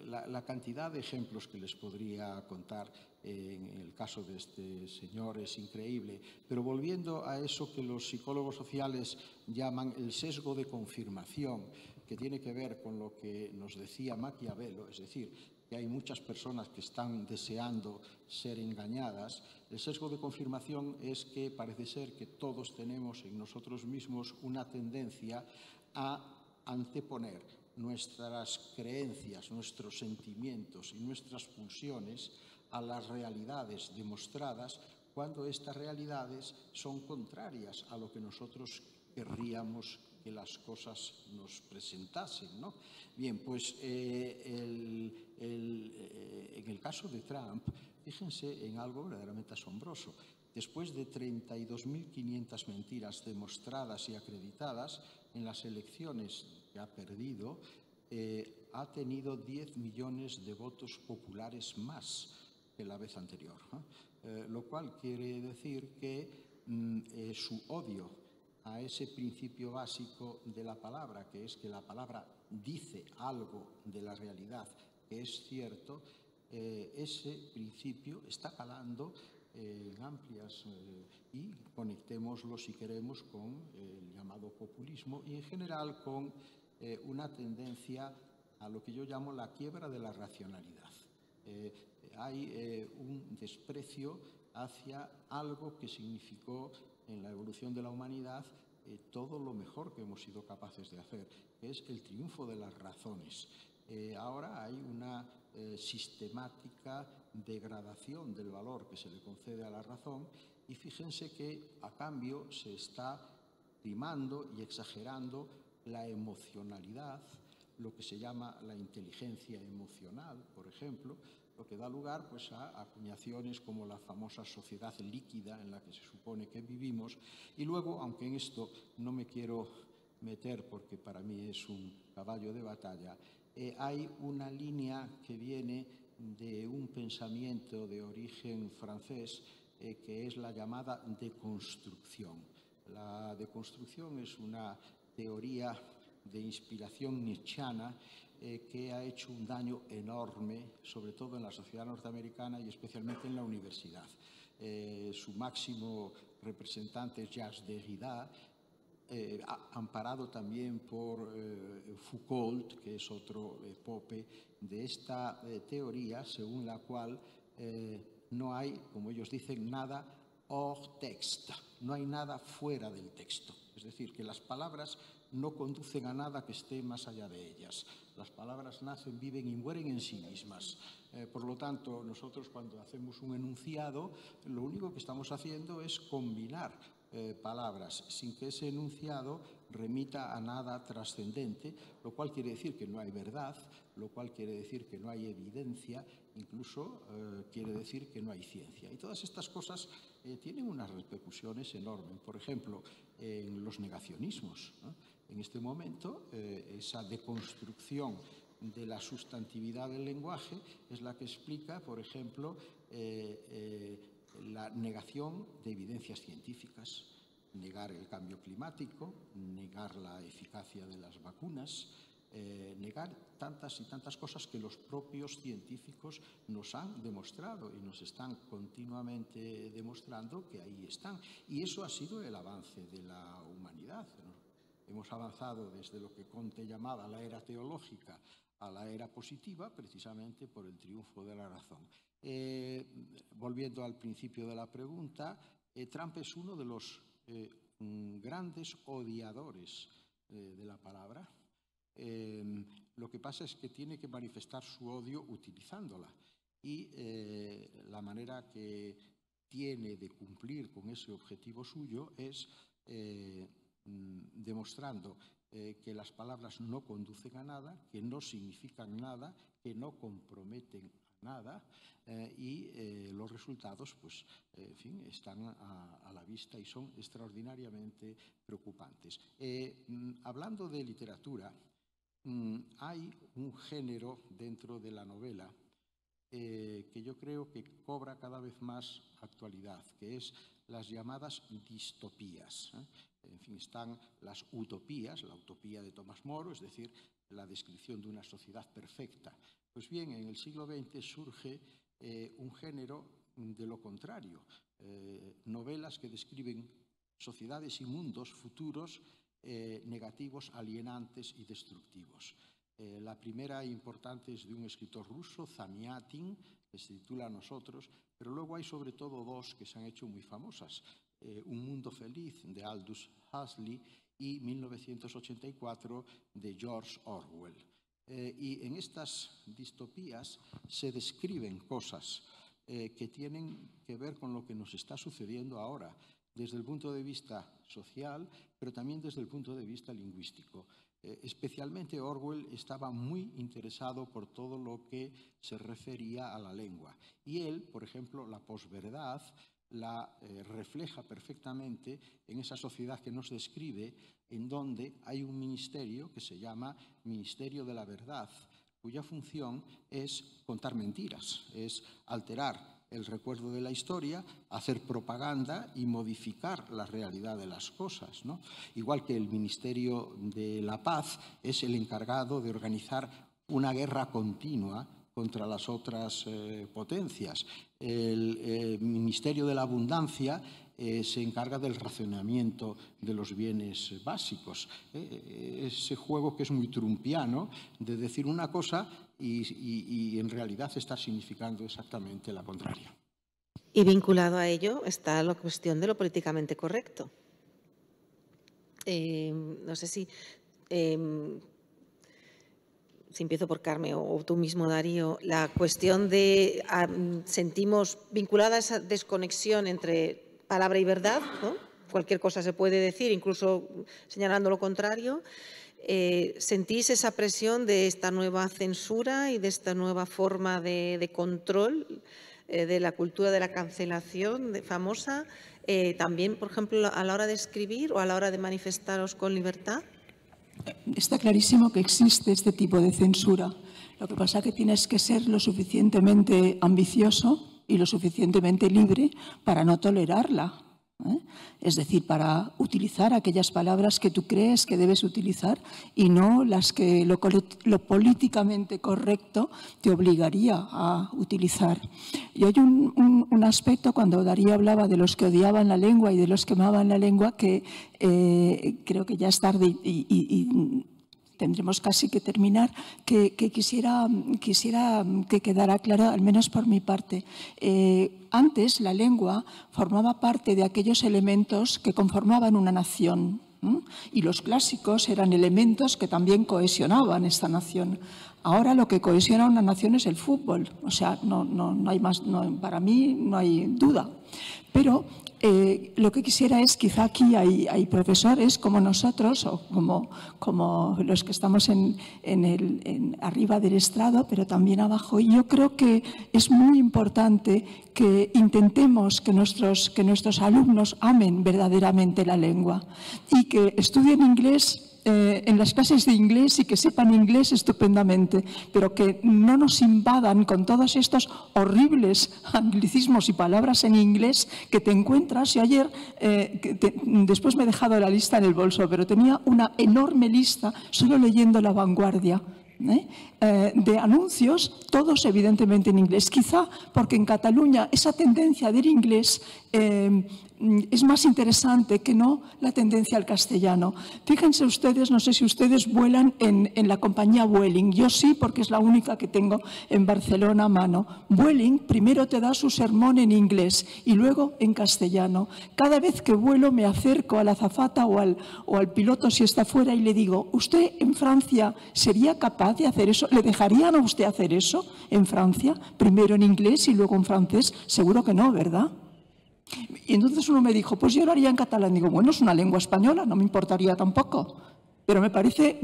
la cantidad de ejemplos que les podría contar en el caso de este señor es increíble, pero volviendo a eso que los psicólogos sociales llaman el sesgo de confirmación, que tiene que ver con lo que nos decía Maquiavelo, es decir, que hay muchas personas que están deseando ser engañadas. El sesgo de confirmación es que parece ser que todos tenemos en nosotros mismos una tendencia a anteponer nuestras creencias, nuestros sentimientos y nuestras pulsiones a las realidades demostradas cuando estas realidades son contrarias a lo que nosotros querríamos que las cosas nos presentasen, ¿no? Bien, pues en el caso de Trump, fíjense en algo verdaderamente asombroso. Después de 32.500 mentiras demostradas y acreditadas, en las elecciones que ha perdido, ha tenido 10 millones de votos populares más que la vez anterior, ¿no? Lo cual quiere decir que su odio a ese principio básico de la palabra, que es que la palabra dice algo de la realidad que es cierto, ese principio está calando en amplias y conectémoslo si queremos con el llamado populismo y en general con una tendencia a lo que yo llamo la quiebra de la racionalidad. Hay un desprecio hacia algo que significó en la evolución de la humanidad todo lo mejor que hemos sido capaces de hacer, que es el triunfo de las razones. Ahora hay una sistemática degradación del valor que se le concede a la razón y fíjense que a cambio se está primando y exagerando la emocionalidad, lo que se llama la inteligencia emocional, por ejemplo, lo que da lugar pues, a acuñaciones como la famosa sociedad líquida en la que se supone que vivimos. Y luego, aunque en esto no me quiero meter porque para mí es un caballo de batalla, hay una línea que viene de un pensamiento de origen francés que es la llamada deconstrucción. La deconstrucción es una teoría de inspiración nietzscheana que ha hecho un daño enorme, sobre todo en la sociedad norteamericana y especialmente en la universidad. Su máximo representante es Jacques Derrida, amparado también por Foucault, que es otro pope de esta teoría, según la cual no hay, como ellos dicen, nada hors texte, no hay nada fuera del texto. Es decir, que las palabras no conducen a nada que esté más allá de ellas. Las palabras nacen, viven y mueren en sí mismas. Por lo tanto, nosotros cuando hacemos un enunciado, lo único que estamos haciendo es combinar palabras sin que ese enunciado remita a nada trascendente, lo cual quiere decir que no hay verdad, lo cual quiere decir que no hay evidencia, incluso quiere decir que no hay ciencia. Y todas estas cosas tienen unas repercusiones enormes. Por ejemplo, en los negacionismos, ¿no? En este momento, esa deconstrucción de la sustantividad del lenguaje es la que explica, por ejemplo, la negación de evidencias científicas, negar el cambio climático, negar la eficacia de las vacunas, negar tantas y tantas cosas que los propios científicos nos han demostrado y nos están continuamente demostrando que ahí están. Y eso ha sido el avance de la humanidad, ¿no? Hemos avanzado desde lo que Comte llamaba la era teológica a la era positiva, precisamente por el triunfo de la razón. Volviendo al principio de la pregunta, Trump es uno de los grandes odiadores de la palabra. Lo que pasa es que tiene que manifestar su odio utilizándola y la manera que tiene de cumplir con ese objetivo suyo es demostrando que las palabras no conducen a nada, que no significan nada, que no comprometen a nada y los resultados, pues, en fin, están a la vista y son extraordinariamente preocupantes. Hablando de literatura, hay un género dentro de la novela que yo creo que cobra cada vez más actualidad, que es las llamadas distopías. En fin, están las utopías, la utopía de Tomás Moro, es decir, la descripción de una sociedad perfecta. Pues bien, en el siglo XX surge un género de lo contrario, novelas que describen sociedades y mundos futuros negativos, alienantes y destructivos. La primera importante es de un escritor ruso, Zamiatin, que se titula Nosotros, pero luego hay sobre todo dos que se han hecho muy famosas. Un mundo feliz, de Aldous Huxley, y 1984, de George Orwell. Y en estas distopías se describen cosas que tienen que ver con lo que nos está sucediendo ahora, desde el punto de vista social, pero también desde el punto de vista lingüístico. Especialmente Orwell estaba muy interesado por todo lo que se refería a la lengua. Y él, por ejemplo, la posverdad la refleja perfectamente en esa sociedad que nos describe, en donde hay un ministerio que se llama Ministerio de la Verdad, cuya función es contar mentiras, es alterar el recuerdo de la historia, hacer propaganda y modificar la realidad de las cosas, ¿no? Igual que el Ministerio de la Paz es el encargado de organizar una guerra continua contra las otras potencias. El Ministerio de la Abundancia se encarga del racionamiento de los bienes básicos. Ese juego que es muy trumpiano de decir una cosa y en realidad está significando exactamente la contraria. Y vinculado a ello está la cuestión de lo políticamente correcto. No sé si empiezo por Carmen o tú mismo, Darío, la cuestión de sentimos vinculada a esa desconexión entre palabra y verdad, ¿no? Cualquier cosa se puede decir, incluso señalando lo contrario. ¿Sentís esa presión de esta nueva censura y de esta nueva forma de control de la cultura de la cancelación famosa? También, por ejemplo, a la hora de escribir o a la hora de manifestaros con libertad. Está clarísimo que existe este tipo de censura. Lo que pasa es que tienes que ser lo suficientemente ambicioso y lo suficientemente libre para no tolerarla. Es decir, para utilizar aquellas palabras que tú crees que debes utilizar y no las que lo políticamente correcto te obligaría a utilizar. Y hay un aspecto, cuando Darío hablaba de los que odiaban la lengua y de los que amaban la lengua, que creo que ya es tarde y tendremos casi que terminar, que quisiera que quedara claro, al menos por mi parte. Antes la lengua formaba parte de aquellos elementos que conformaban una nación, y los clásicos eran elementos que también cohesionaban esta nación. Ahora lo que cohesiona una nación es el fútbol, o sea, no hay más, para mí no hay duda. Pero lo que quisiera es, quizá aquí hay profesores como nosotros o como los que estamos arriba del estrado, pero también abajo. Y yo creo que es muy importante que intentemos que nuestros alumnos amen verdaderamente la lengua y que estudien inglés en las clases de inglés y que sepan inglés estupendamente, pero que no nos invadan con todos estos horribles anglicismos y palabras en inglés que te encuentras. Y ayer, después me he dejado la lista en el bolso, pero tenía una enorme lista solo leyendo La Vanguardia. De anuncios, todos evidentemente en inglés. Quizá porque en Cataluña esa tendencia del inglés es más interesante que no la tendencia al castellano. Fíjense ustedes, no sé si ustedes vuelan en la compañía Vueling. Yo sí, porque es la única que tengo en Barcelona a mano. Vueling primero te da su sermón en inglés y luego en castellano. Cada vez que vuelo me acerco a la azafata o al piloto si está fuera y le digo, ¿usted en Francia sería capaz de hacer eso? ¿Le dejarían a usted hacer eso en Francia? Primero en inglés y luego en francés. Seguro que no, ¿verdad? Y entonces uno me dijo, pues yo lo haría en catalán. Digo, bueno, es una lengua española, no me importaría tampoco. Pero me parece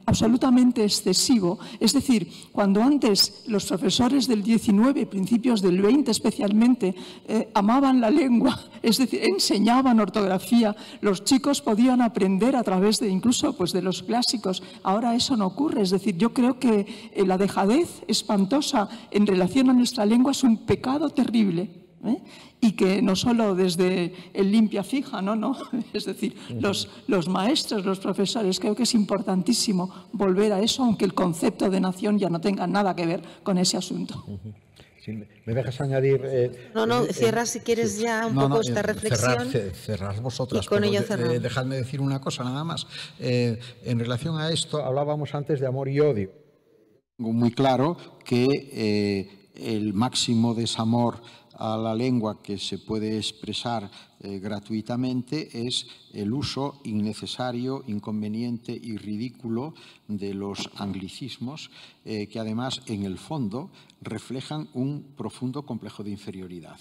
absolutamente excesivo. Es decir, cuando antes los profesores del 19, principios del 20 especialmente, amaban la lengua, es decir, enseñaban ortografía, los chicos podían aprender a través de incluso pues, de los clásicos. Ahora eso no ocurre. Es decir, yo creo que la dejadez espantosa en relación a nuestra lengua es un pecado terrible. Y que no solo desde el limpia fija, no, es decir, los maestros, los profesores, creo que es importantísimo volver a eso, aunque el concepto de nación ya no tenga nada que ver con ese asunto. Sí, ¿me dejas añadir? No, cierra si quieres ya un poco esta reflexión. Cerrar vosotras. Y con ello cerramos. Dejadme decir una cosa nada más. En relación a esto, hablábamos antes de amor y odio. Tengo muy claro que el máximo desamor a la lengua que se puede expresar gratuitamente es el uso innecesario, inconveniente y ridículo de los anglicismos que además en el fondo reflejan un profundo complejo de inferioridad.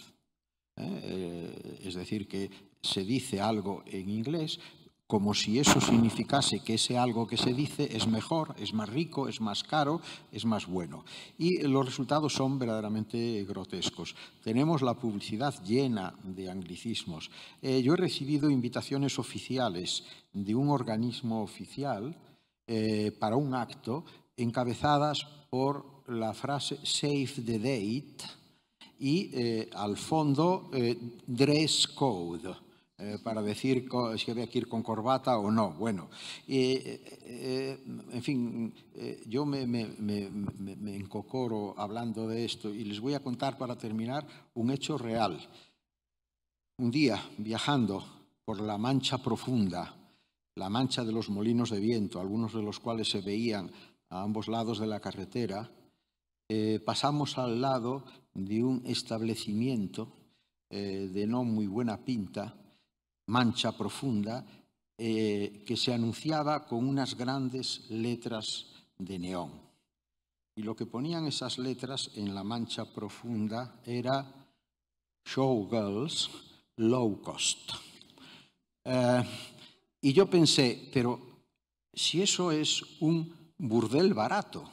Es decir, que se dice algo en inglés como si eso significase que ese algo que se dice es mejor, es más rico, es más caro, es más bueno. Y los resultados son verdaderamente grotescos. Tenemos la publicidad llena de anglicismos. Yo he recibido invitaciones oficiales de un organismo oficial para un acto encabezadas por la frase Save the Date y al fondo Dress Code. Para decir si había que ir con corbata o no. Bueno, en fin, yo me encocoro hablando de esto y les voy a contar para terminar un hecho real. Un día, viajando por la Mancha Profunda, la Mancha de los molinos de viento, algunos de los cuales se veían a ambos lados de la carretera, pasamos al lado de un establecimiento de no muy buena pinta, Mancha Profunda, que se anunciaba con unas grandes letras de neón. Y lo que ponían esas letras en la Mancha Profunda era Showgirls Low Cost. Y yo pensé, pero si eso es un burdel barato,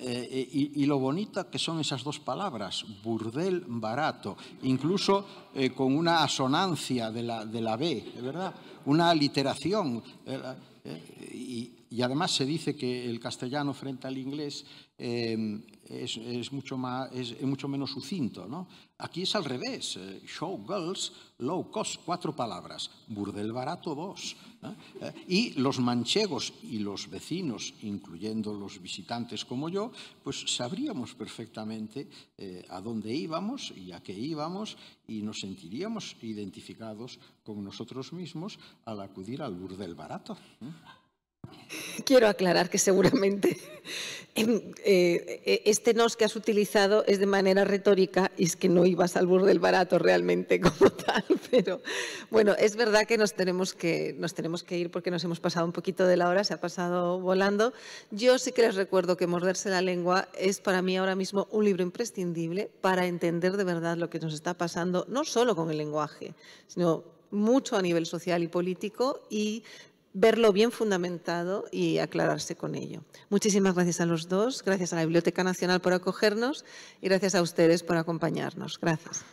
y lo bonita que son esas dos palabras, burdel barato, incluso con una asonancia de la B, ¿verdad? Una aliteración. Y además se dice que el castellano frente al inglés es mucho menos sucinto, ¿no? Aquí es al revés. Showgirls, low cost, 4 palabras. Burdel barato, 2. Y los manchegos y los vecinos, incluyendo los visitantes como yo, pues sabríamos perfectamente a dónde íbamos y a qué íbamos y nos sentiríamos identificados con nosotros mismos al acudir al burdel barato. Quiero aclarar que seguramente este nos que has utilizado es de manera retórica y es que no ibas al burdel barato realmente como tal, pero bueno, es verdad que nos tenemos que ir porque nos hemos pasado un poquito de la hora, se ha pasado volando. Yo sí que les recuerdo que Morderse la lengua es para mí ahora mismo un libro imprescindible para entender de verdad lo que nos está pasando, no solo con el lenguaje, sino mucho a nivel social y político y verlo bien fundamentado y aclararse con ello. Muchísimas gracias a los dos, gracias a la Biblioteca Nacional por acogernos y gracias a ustedes por acompañarnos. Gracias.